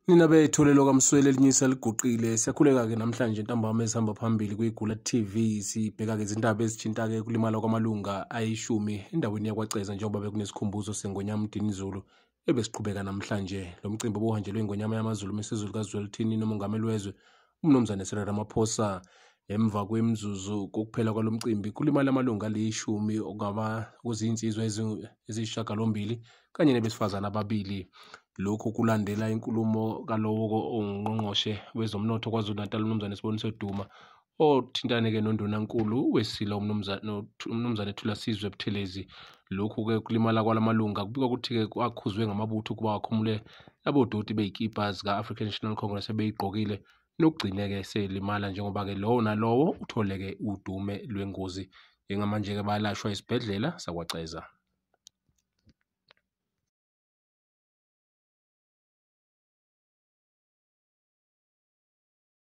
Nina betholelo kaMsweli elinyisa liguqile siyakhuleka-ke namhlanje ntambama esihamba phambili kuyigula TV sibheka-ke izindaba ezithinta-ke kulimala kwamalunga ayishumi endaweni yakwaCeza njengoba bekunesikhumbuzo seNgonyama Mdinizulu ebesiqhubeka namhlanje. Lo mcimbi obuhanjelwe iNgonyama yamaZulu mesizulu kaZwelithini nomongameli wezwe umnumzane Cyril Ramaphosa. Emva kwemizuzu kokuphela kwalo mcimbi kulimala amalunga alishumi okungaba kuzinsizwa eziyishagalombili kanye nebesifazana ababili. Lokhu kulandela inkulumo kalowo ongqongqoshe wezomnotho KwaZulu-Natal umnumzane Sibonise Duma othintane-ke nondunankulu wesilo umnumzane Thulasizwe Buthelezi. Lokhu-ke kulimala kwalamalunga kubikwa ukuthi-ke kwakhuzwe ngamabutho ukuba wakhumule abodoti bey'kipa zika-African National Congress ebeyigqokile nokugcine-ke selimala njengoba-ke lowo nalowo uthole-ke udume lwengozi. Njengamanje-ke bayalashwa esibhedlela sakwaCeza.